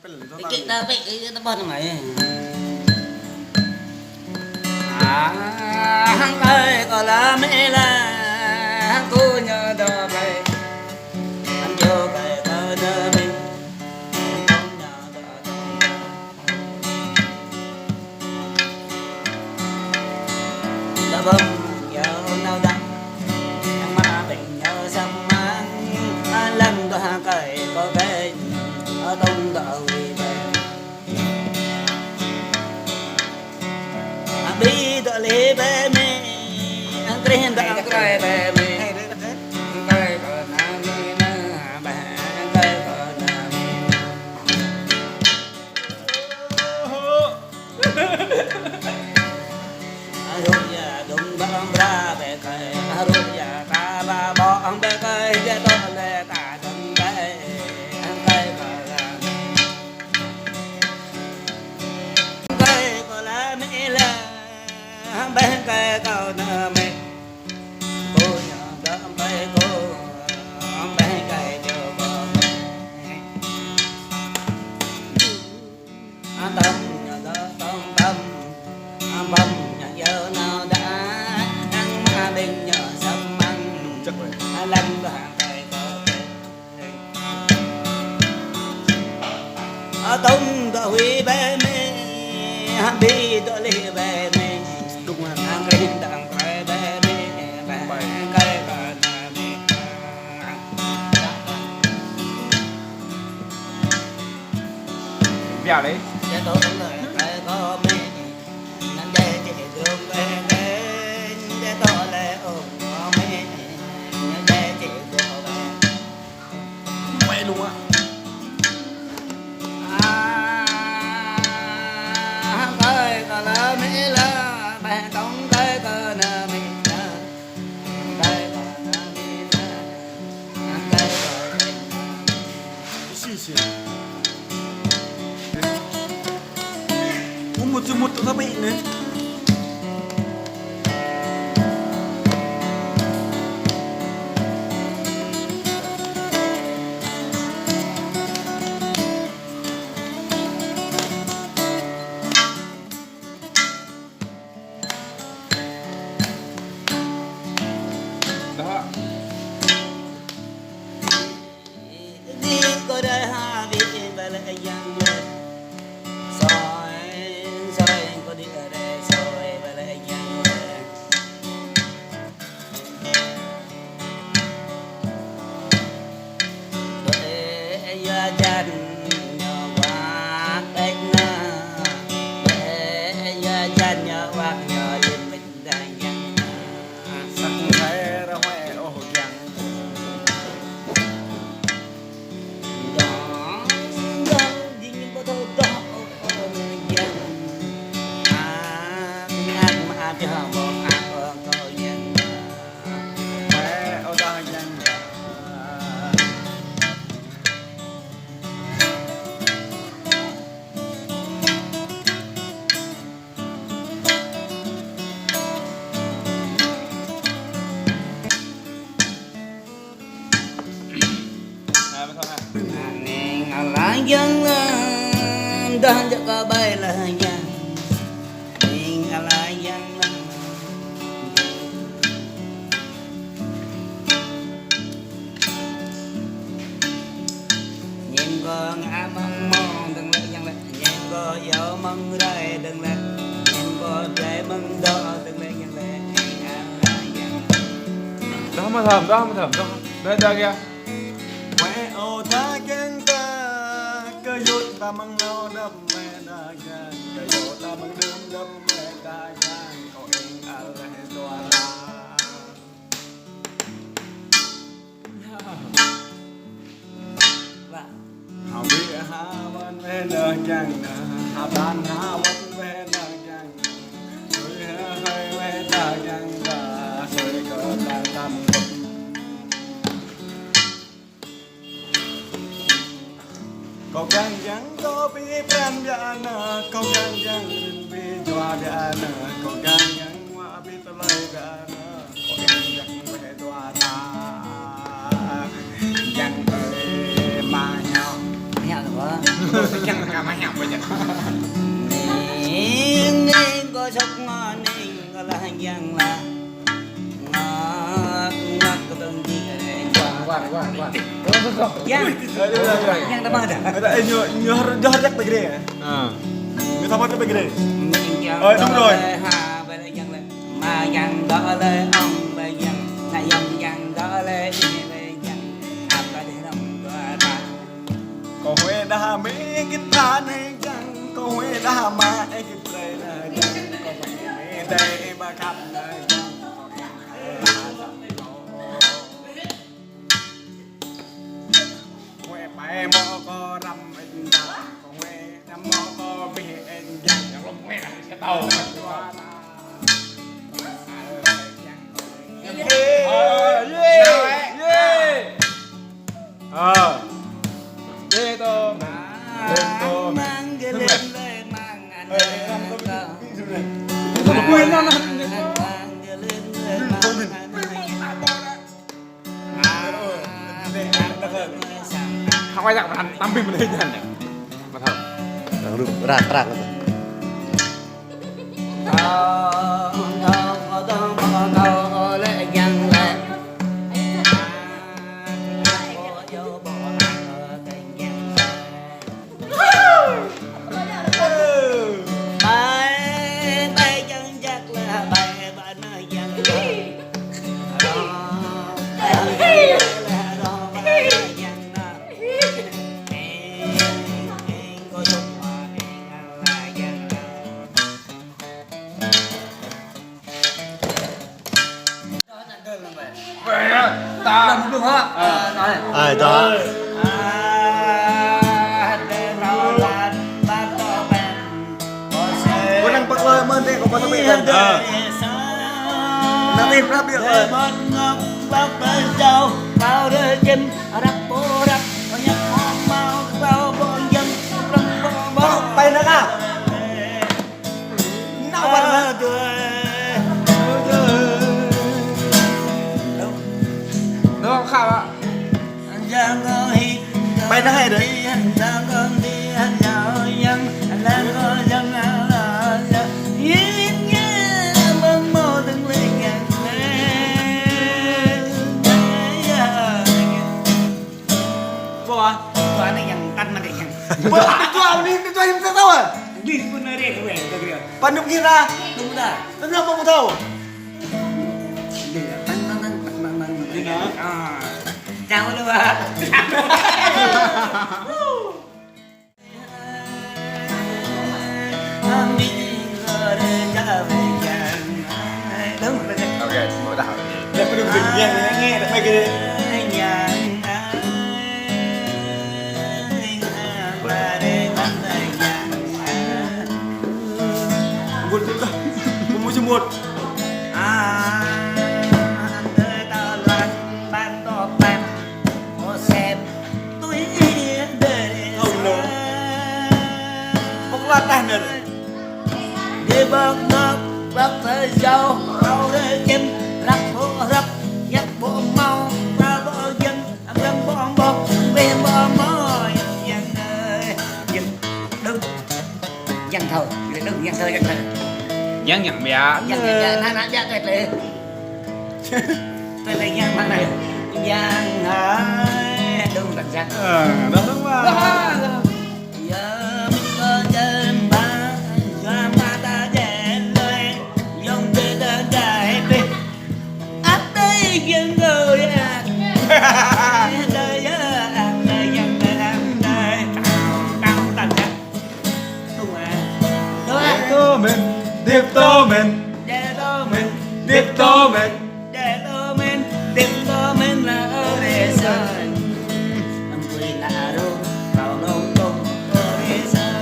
kita pergi ke tempat này hăng ơi có là mẹ là cô nhớ đó vậy anh vô cái thơ nơ mình đã bông giờ nào đắng em mà bình nhớ sắp mang lần đó cày có cái ở tung đầu đi đợi lê bé mẹ anh trên đã cày bé mẹ cày còn nam na bà cày còn nam rồi giờ đúng băng ra bé cày rồi giờ ta ba bỏ bé cày để tôi lê ta đừng bé cày còn nam cày còn là mẹ là bé cái câu nơ mẹ cô nhỏ đó bé cô bé cái điều con tâm nhỏ đó tâm bông nhỏ giờ nào đã ăn mà bên nhỏ sắp ăn lần đó cái có tung đó huy bé mẹ đi đó li bé mẹ ang rindang kay bebe kay kanami bèo đấy để tôi cũng lời kay có mi nên để chỉ đường về để tôi lệ ôm có mi nên để chỉ đường về mẹ luôn á kay có là mi là bà công cái cơ nơ mi nơ cái cơ nơ mi nơ cái cơ xì xì uống một tụi nó bị nữa đó đi có đời ha vì về lại giang lên soi soi có đi ở đây soi về lại giang lên để gia đình nhờ qua cách na để gia đình nhờ qua nhờ lên mình đang giang sắc thái ra hoe ô hồ giang mẹ ô da giang à bên thôi ha nên là dân đơn cho có bay là dân nên là dân nhìn có ngã mong mong đừng lại dân lại nhìn có dấu mong đây đừng lại nhìn có để mong đó đừng lại dân lại đó mà thầm đó đây đây kìa mẹ ô ta khen ta cơ dốt ta mang lao đâm mẹ ta gan cơ dốt ta mang đâm đâm mẹ ta gan có em Allah doa và hào bị ha văn mẹ ta gan ha ban ha văn mẹ ta gan rồi hai mẹ ta gan ta rồi cơ ta tâm kau ganjang kau pipan biana kau ganjang pi jua biana kau ganjang wa pi telai biana kau ganjang pe tua ta yang pe ma nhau nhau nữa ยังกำมาแหงไปจ้ะ Ninh có sốc ngon ninh có là dân là ngọt ngọt có từng gì Quạt Yang Yang ta mơ Ada nyo harjak begede ya. Nyo tamat begede. Đúng rồi Hà bây là dân là mà dân đó lên ông bây dân là dân đó lên bây dân áp cả để đồng qua ta Kau hue dah me kita ne jang. Kau hue dah ma kita na jang. Kau hue me dai bakap na jang. Hue pai mo ko ram en jang. Kau hue nam mo ko bi en jang. Yang lo hue lah saya tahu. Dê tô mang cái lên lên mang anh Không quên nó mang cái lên lên mang Không ai dặn mà ăn tắm bình lên dần nhỉ Mà thật Rak. Ta đúng không? Nói Ai đó. Kau nang pakla mende kau pasal be. Nanti berapa ya? ngọc bao tới dâu bao đời chim rắp bố rắp có nhắc mong bao bao bọn dân rắp bó Bay nak ah. Nak apa? Đúng không khảo ạ Bay nak hai đấy. Itu yang kita tahu. Panduk kira. Kenapa mau tahu? Chào luôn ạ. Đúng rồi. Ok, mỗi đảo Dia perlu nghe tak baik dia. Buat juga. Mau semut. Pelatah nih. Đi bớt ngớp bớt thời dâu câu đê chim rắp bộ rắp nhắc bộ mau ba bộ dân ăn răng bộ bộ về bộ môi dân ơi dân đừng dân thờ đừng dân thờ dân thờ Nhắn nhận bia dân thà dân tuyệt lệ tuyệt lệ dân bằng này dân ơi đừng làm dân Dah lama. giờ mình có chân ba cho ma ta dễ lời dòng về ta đại đi áp đây dân người đời đời dân đời cao tầng đúng rồi đúng rồi Tiếp tô mình. để tôi mình Tiếp tô mình. để tôi mình tìm tôi mình là ở đây rồi anh quỳ là đâu vào đâu đâu ở đây rồi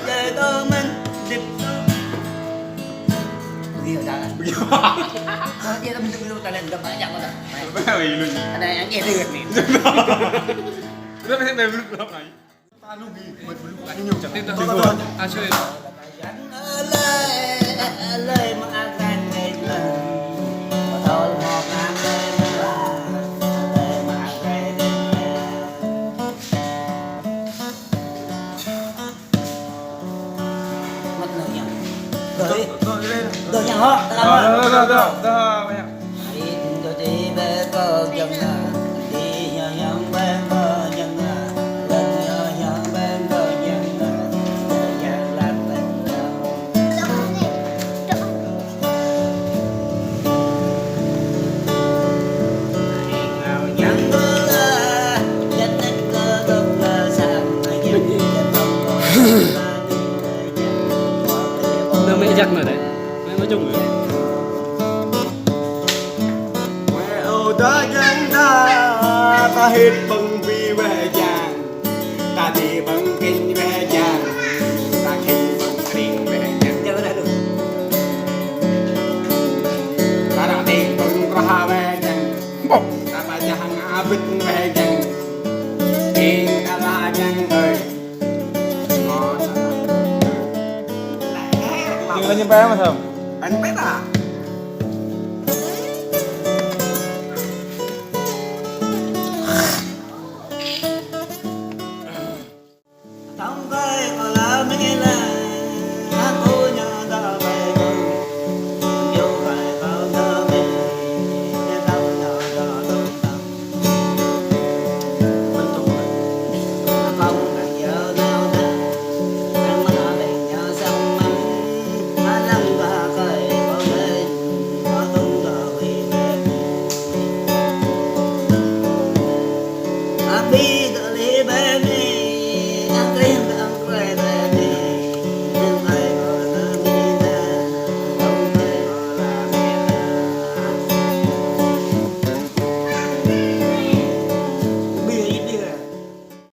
để tôi mình tìm begitu tak kalau dia tak begitu talent tak banyak kau tak ada yang dia dekat ni Rất là đẹp lúc này Ta lu gi, buat bulu kan nyok. Tiếp tục À chơi lời mà ăn ngày lời mà thôi một ăn lời mà họ Được, được, được, được, mày ạ. tôi đi về có dân đi nhà nhang bên có dân lần nhà nhang bên có dân nhà làm bên nào nhang có dân đất có đông sang dân dân đông Nó mẹ chắc rồi đấy. Mẹ nói chung rồi. Ta dân ta hết bằng vì về giang ta đi bằng kinh về giang ta kinh bằng kinh về giang nhớ lại được ta đã đi bằng raha về giang bốc ta ba giang abit về giang kinh ala giang ơi ngon Đừng có nhìn bé mà thầm. anh biết à